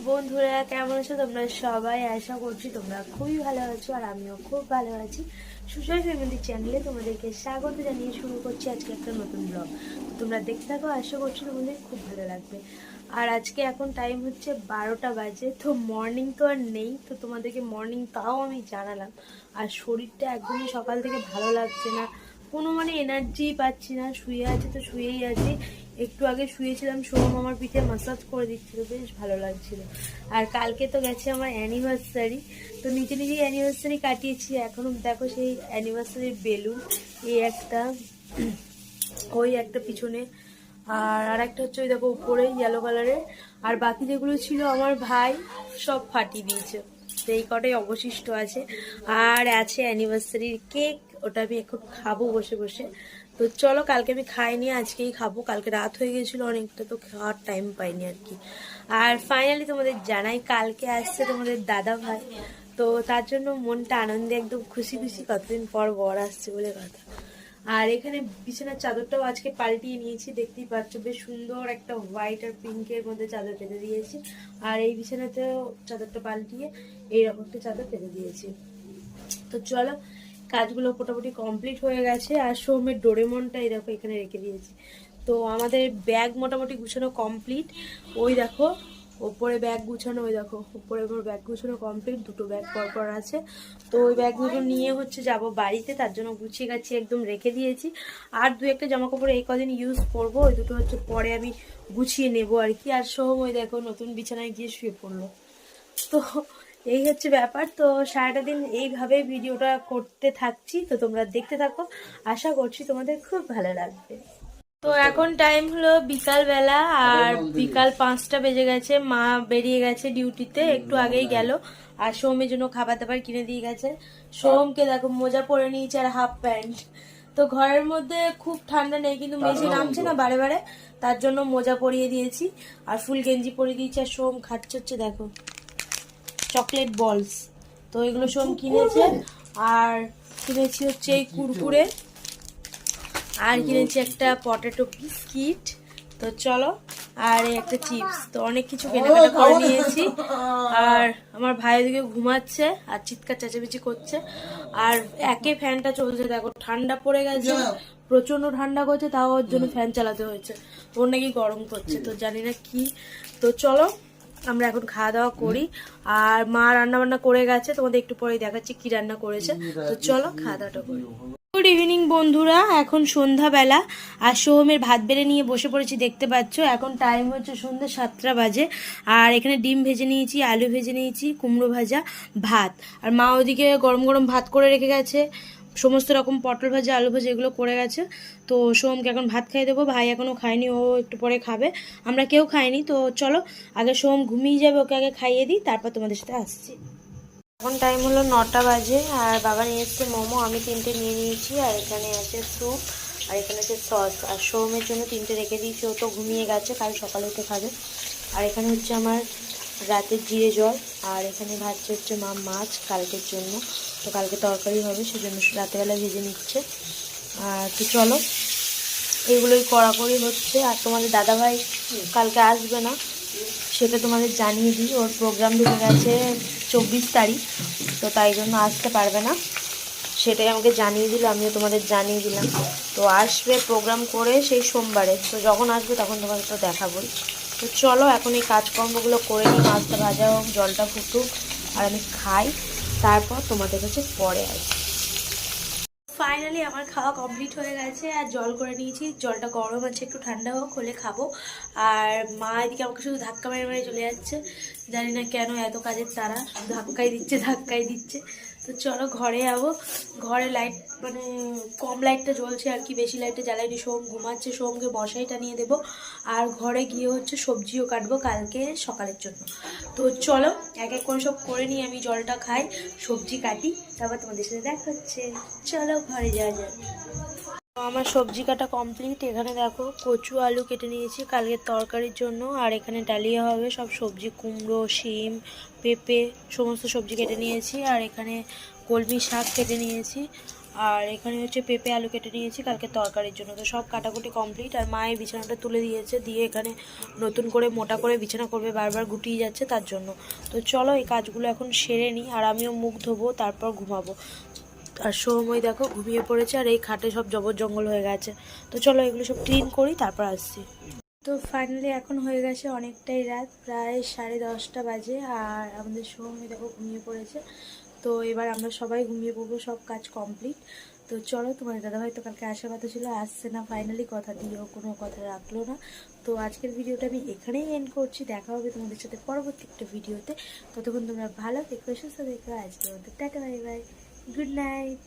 বন্ধুরা, কেমন আছো তোমরা সবাই? আশা করছি তোমরা খুবই ভালো আছো আর আমিও খুব ভালো আছি। সুজয় ফ্যামিলি চ্যানেলে তোমাদেরকে স্বাগত জানিয়ে শুরু করছি আজকে একটা নতুন ব্লগ। তোমরা দেখতে থাকো, আশা করছি তোমাদের খুব ভালো লাগবে। আর আজকে এখন টাইম হচ্ছে 12টা বাজে, তো মর্নিং তো আর নেই, তো তোমাদেরকে মর্নিং তাও আমি জানালাম। আর শরীরটা একদমই সকাল থেকে ভালো লাগছে না, কোনো এনার্জি পাচ্ছি না। শুয়ে আছি তো শুয়েই আছি। একটু আগে শুয়েছিলাম, সোম আমার পিঠে মাসাজ করে দিচ্ছিল, বেশ ভালো লাগছিল। আর কালকে তো গেছে আমার অ্যানিভার্সারি, তো নিজে নিজেই অ্যানিভার্সারি কাটিয়েছি। এখনো দেখো সেই অ্যানিভার্সারির বেলুন, এই একটা, ওই একটা পিছনে, আর একটা হচ্ছে ওই দেখো উপরে ইয়েলো কালারের। আর বাকি যেগুলো ছিল আমার ভাই সব ফাটিয়ে দিয়েছে, তো এই কটাই অবশিষ্ট আছে। আর আছে অ্যানিভার্সারির কেক, ওটা আমি এখন খাবো বসে বসে। তো চলো, কালকে আমি খাইনি, আজকেই খাবো। কালকে রাত হয়ে গেছিলো অনেকটা, তো খাওয়ার টাইম পাইনি আর কি। আর ফাইনালি তোমাদের জানাই, কালকে আসছে তোমাদের দাদা ভাই, তো তার জন্য মনটা আনন্দে একদম খুশি খুশি, কতদিন পর বর আসছে বলে কথা। আর এখানে বিছানার চাদরটাও আজকে পাল্টিয়ে নিয়েছি, দেখতেই পাচ্ছ বেশ সুন্দর একটা হোয়াইট আর পিঙ্কের মধ্যে চাদর পেতে দিয়েছি। আর এই বিছানাতেও চাদরটা পাল্টিয়ে এইরকম একটা চাদর পেতে দিয়েছি। তো চলো, কাজগুলো মোটামুটি কমপ্লিট হয়ে গেছে। আর সোমের ডোরেমনটা এই দেখো এখানে রেখে দিয়েছি। তো আমাদের ব্যাগ মোটামুটি গুছানো কমপ্লিট। ওই দেখো ওপরে ব্যাগ গুছানো, ওই দেখো উপরে আমার ব্যাগ গুছানো কমপ্লিট, দুটো ব্যাগ পরপর আছে। তো ওই ব্যাগ দুটো নিয়ে হচ্ছে যাব বাড়িতে, তার জন্য গুছিয়ে গাছিয়ে একদম রেখে দিয়েছি। আর দু একটা জামা কাপড় এই কদিন ইউজ করবো, ওই দুটো হচ্ছে পরে আমি গুছিয়ে নেবো আর কি। আর সোম ওই দেখো নতুন বিছানায় গিয়ে শুয়ে পড়লো। তো এই হচ্ছে ব্যাপার। তো সারাটা দিন এইভাবে ভিডিওটা করতে থাকছি, তো তোমরা দেখতে থাকো, আশা করছি তোমাদের খুব ভালো লাগবে। তো এখন টাইম হলো বিকাল বেলা, আর বিকাল 5টা বেজে গেছে। মা বেরিয়ে গেছে ডিউটিতে, একটু আগেই গেল। আর সোমের জন্য খাবার দাবার কিনে দিয়ে গেছে। সোমকে দেখো মোজা পরে নিয়েছে আর হাফ প্যান্ট। তো ঘরের মধ্যে খুব ঠান্ডা নেই, কিন্তু মেঝে নামছে না বারে বারে, তার জন্য মোজা পরিয়ে দিয়েছি আর ফুল গেঞ্জি পরিয়ে দিয়েছি। আর সোম খাচ্ছে হচ্ছে দেখো চকলেট বলস, তো এগুলো সোম কিনেছে। আর কিনেছি হচ্ছে এই কুরকুরে, আর কিনেছি একটা পটেটো বিস্কিট। তো চলো, আর একটা চিপস, তো অনেক কিছু কেনাকাটা করে নিয়েছি। আর আমার ভাই ওদিকে ঘুমাচ্ছে আর চিৎকার চেঁচামেচি করছে। আর একে ফ্যানটা চলছে, দেখো ঠান্ডা পড়ে গেছে, প্রচন্ড ঠান্ডা করছে, তাও ওর জন্য ফ্যান চালাতে হয়েছে, ওর নাকি গরম করছে, তো জানি না কি। তো চলো আমরা এখন খাওয়া দাওয়া করি। আর মা রান্না বান্না করে গেছে, তোমাদের একটু পরেই দেখাচ্ছি কি রান্না করেছে। তো চলো খাওয়া দাওয়াটা করি। গুড ইভিনিং বন্ধুরা, এখন সন্ধ্যাবেলা। আর সোহমের ভাত বেড়ে নিয়ে বসে পড়েছি, দেখতে পাচ্ছ এখন টাইম হচ্ছে সন্ধ্যা 7টা বাজে। আর এখানে ডিম ভেজে নিয়েছি, আলু ভেজে নিয়েছি, কুমড়ো ভাজা, ভাত। আর মা ওদিকে গরম গরম ভাত করে রেখে গেছে, সমস্ত রকম পটল ভাজা, আলু ভাজা এগুলো করে গেছে। তো সোহমকে এখন ভাত খাইয়ে দেবো, ভাই এখনও খায়নি, ও একটু পরে খাবে, আমরা কেউ খাইনি। তো চলো, আগে সোহম ঘুমিয়ে যাবে, ওকে আগে খাইয়ে দিই, তারপর তোমাদের সাথে আসছি। এখন টাইম হলো 9টা বাজে। আর বাবা নিয়ে এসছে মোমো, আমি 3টে নিয়ে নিয়েছি। আর এখানে আছে স্যুপ, আর এখানে আছে সস। আর সোহমের জন্য 3টে রেখে দিয়েছি, ও তো ঘুমিয়ে গেছে, কাল সকালে উঠে খাবে। আর এখানে হচ্ছে আমার রাতের জিরে জল। আর এখানে ভাজছে হচ্ছে মা মাছ কালকের জন্য, তো কালকে তরকারি হবে, সেজন্য রাতেবেলা ভেজে নিচ্ছে। আর তো চলো, এগুলোই কড়াকড়ি হচ্ছে। আর তোমাদের দাদাভাই কালকে আসবে না, সেটা তোমাদের জানিয়ে দিই, ওর প্রোগ্রাম ঢুকে গেছে 24 তারিখ, তো তাই জন্য আসতে পারবে না, সেটাই আমাকে জানিয়ে দিল, আমিও তোমাদের জানিয়ে দিলাম। তো আসবে প্রোগ্রাম করে সেই সোমবারে, তো যখন আসবে তখন তোমাদের তো দেখাবই। তো চলো এখন এই কাজকর্মগুলো করে নিই, মাছটা ভাজা হোক, জলটা ফুটুক, আর আমি খাই, তারপর তোমাদের কাছে পরে আসি। ফাইনালি আমার খাওয়া কমপ্লিট হয়ে গেছে। আর জল করে নিয়েছি, জলটা গরম আছে, একটু ঠান্ডা হোক হলে খাবো। আর মা এদিকে আমাকে শুধু ধাক্কা মেরে মেরে চলে যাচ্ছে, জানি না কেন, এত কাজের তারা, ধাক্কাই দিচ্ছে ধাক্কাই দিচ্ছে। তো চলো ঘরে যাবো। ঘরে লাইট কম লাইটটা জ্বলছে আর কি, বেশি লাইটটা জ্বালাইনি। সোম ঘুমাচ্ছে, সোমকে মশারি টানিয়ে দেবো। আর ঘরে গিয়ে হচ্ছে সবজিও কাটবো কালকে সকালের জন্য। তো চলো এক এক করে সব করে নিই, আমি জলটা খাই, সবজি কাটি, তারপর তোমাদের সাথে দেখা হচ্ছে। চলো ঘরে যাওয়া যাক। আমার সবজি কাটা কমপ্লিট। এখানে দেখো কচু আলু কেটে নিয়েছি কালকের তরকারির জন্য। আর এখানে ডালিয়া হবে, সব সবজি, কুমড়ো, শিম, পেঁপে, সমস্ত সবজি কেটে নিয়েছি। আর এখানে কলমি শাক কেটে নিয়েছি। আর এখানে হচ্ছে পেঁপে আলু কেটে নিয়েছি কালকে তরকারির জন্য। তো সব কাটাকুটি কমপ্লিট। আর মায়ের বিছানাটা তুলে দিয়েছে, দিয়ে এখানে নতুন করে মোটা করে বিছানা করবে, বারবার গুটিয়ে যাচ্ছে তার জন্য। তো চলো এই কাজগুলো এখন সেরে নিই, আর আমিও মুখ ধোবো, তারপর ঘুমাবো। আর সময় দেখো ঘুমিয়ে পড়েছে, আর এই খাটে সব জবর হয়ে গেছে। তো চলো এগুলো সব ক্লিন করি, তারপর আসছি। তো ফাইনালি এখন হয়ে গেছে অনেকটাই রাত, প্রায় 10:30 বাজে, আর আমাদের সময় দেখো ঘুমিয়ে পড়েছে। তো এবার আমরা সবাই ঘুমিয়ে পড়বো, সব কাজ কমপ্লিট। তো চলো, তোমাদের দাদাভাই তো কালকে আসার কথা ছিল, আসছে না, ফাইনালি কথা দিয়েও কোনো কথা রাখলো না। তো আজকের ভিডিওটা আমি এখানেই এন্ড করছি। দেখা হবে তোমাদের সাথে পরবর্তী একটা ভিডিওতে। ততক্ষণ তোমরা ভালো থেকো, সুস্থ থেকো। আজকের মতো tata, bye bye, good night.